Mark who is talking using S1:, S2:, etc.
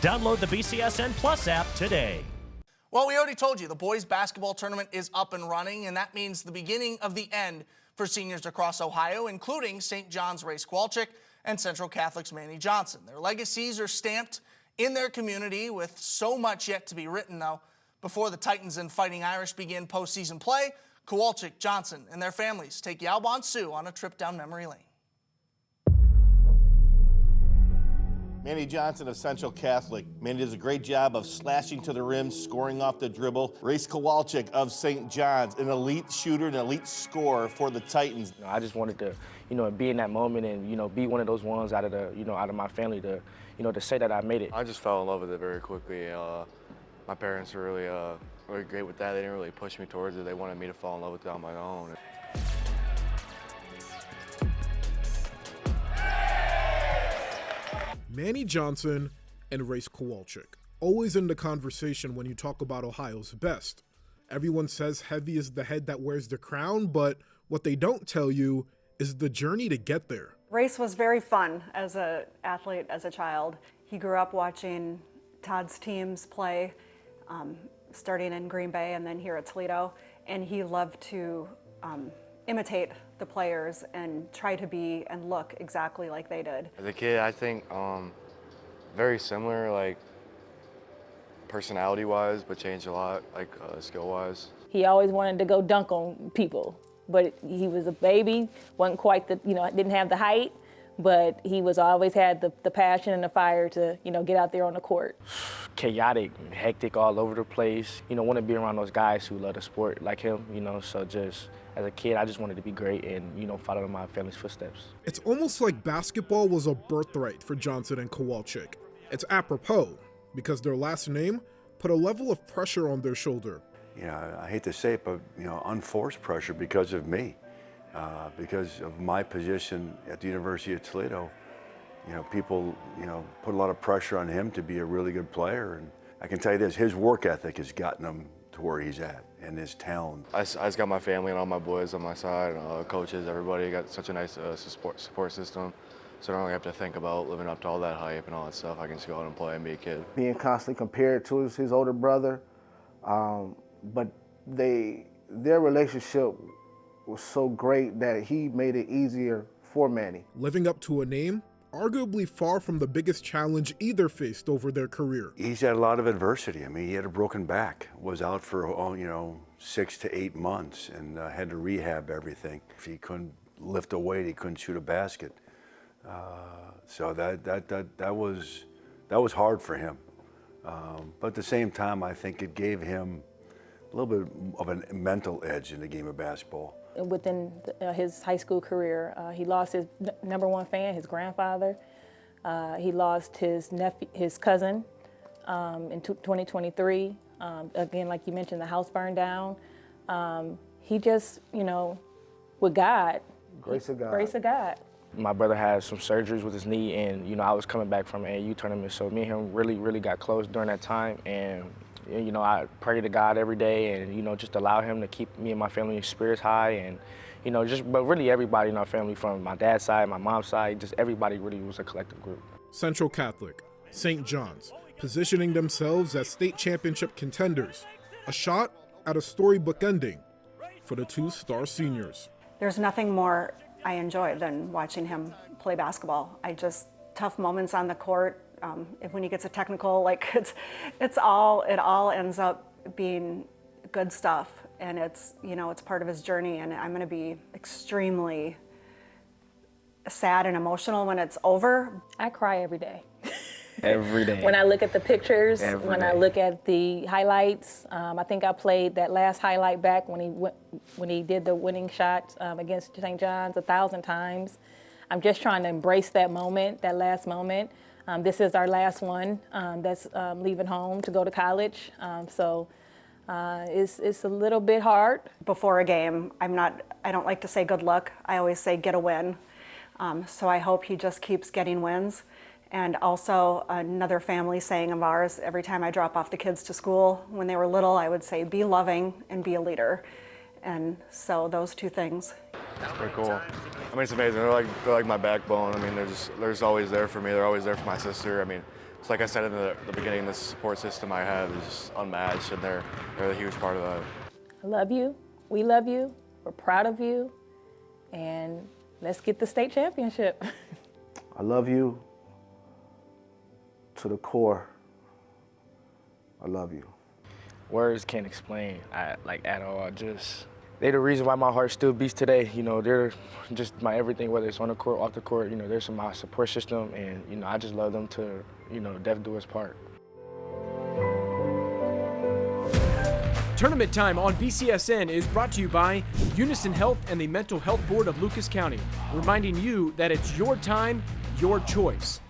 S1: Download the BCSN Plus app today.
S2: Well, we already told you the boys basketball tournament is up and running, and that means the beginning of the end for seniors across Ohio, including St. John's Race Kowalczyk and Central Catholic's Manny Johnson. Their legacies are stamped in their community with so much yet to be written, though. Before the Titans and Fighting Irish begin postseason play, Kowalczyk, Johnson, and their families take Yaobon Sioux on a trip down memory lane.
S3: Manny Johnson of Central Catholic. Manny does a great job of slashing to the rim, scoring off the dribble. Race Kowalczyk of St. John's, an elite shooter, an elite scorer for the Titans.
S4: I just wanted to, be in that moment and, be one of those ones out of the, out of my family to, to say that I made it.
S5: I just fell in love with it very quickly. My parents were really great with that. They didn't really push me towards it. They wanted me to fall in love with it on my own.
S6: Manny Johnson and Race Kowalczyk, always in the conversation when you talk about Ohio's best. Everyone says heavy is the head that wears the crown, but what they don't tell you is the journey to get there.
S7: Race was very fun as an athlete, as a child. He grew up watching Todd's teams play, starting in Green Bay and then here at Toledo, and he loved to imitate the players and try to be and look exactly like they did.
S5: As a kid, I think very similar, like personality-wise, but changed a lot, like skill-wise.
S8: He always wanted to go dunk on people, but he was a baby, wasn't quite the, didn't have the height, but he was always had the passion and the fire to, get out there on the court.
S4: Chaotic, hectic all over the place. Want to be around those guys who love the sport like him, so just as a kid, I just wanted to be great and, follow in my family's footsteps.
S6: It's almost like basketball was a birthright for Johnson and Kowalczyk. It's apropos because their last name put a level of pressure on their shoulder.
S9: I hate to say it, but, unforced pressure because of me. Because of my position at the University of Toledo, people, put a lot of pressure on him to be a really good player. And I can tell you this, his work ethic has gotten him to where he's at and his talent.
S5: I just got my family and all my boys on my side, coaches, everybody. Got such a nice support system. So I don't really have to think about living up to all that hype and all that stuff. I can just go out and play and be a kid.
S10: Being constantly compared to his older brother, but their relationship was so great that he made it easier for Manny.
S6: Living up to a name, arguably far from the biggest challenge either faced over their career.
S9: He's had a lot of adversity. I mean, he had a broken back, was out for, 6 to 8 months and had to rehab everything. If he couldn't lift a weight, he couldn't shoot a basket. So that was hard for him. But at the same time, I think it gave him a little bit of a mental edge in the game of basketball.
S8: Within his high school career, he lost his number one fan, his grandfather. He lost his cousin in 2023. Again, like you mentioned, the house burned down. He just, with God.
S10: Grace of God.
S8: Grace of God.
S4: My brother had some surgeries with his knee, and I was coming back from an AAU tournament, so me and him really got close during that time. And I pray to God every day, and just allow Him to keep me and my family's spirits high, and but really everybody in our family, from my dad's side, my mom's side, just everybody really was a collective group.
S6: Central Catholic, St. John's, positioning themselves as state championship contenders. A shot at a storybook ending for the two-star seniors.
S7: There's nothing more I enjoy than watching him play basketball. Tough moments on the court, when he gets a technical, it all ends up being good stuff, and it's part of his journey, and I'm going to be extremely sad and emotional when it's over.
S8: I cry every day.
S4: Every day.
S8: When I look at the pictures,
S4: Every
S8: I
S4: day.
S8: look at the highlights, I think I played that last highlight back when he did the winning shot against St. John's 1,000 times. I'm just trying to embrace that moment, that last moment. This is our last one that's leaving home to go to college. So it's a little bit hard.
S7: Before a game, I don't like to say good luck. I always say get a win. So I hope he just keeps getting wins. And also another family saying of ours, every time I drop off the kids to school when they were little, I would say be loving and be a leader. And so those two things.
S5: That's pretty cool. I mean, it's amazing. They're like my backbone. I mean, they're just always there for me. They're always there for my sister. I mean, So like I said in the beginning, this support system I have is just unmatched, and they're a huge part of that.
S8: I love you. We love you. We're proud of you. And let's get the state championship.
S10: I love you to the core. I love you.
S4: Words can't explain, like at all. They're the reason why my heart still beats today. You know, they're just my everything, whether it's on the court, off the court. You know, they're my support system, and you know, I just love them to, you know, death do us part.
S11: Tournament Time on BCSN is brought to you by Unison Health and the Mental Health Board of Lucas County, reminding you that it's your time, your choice.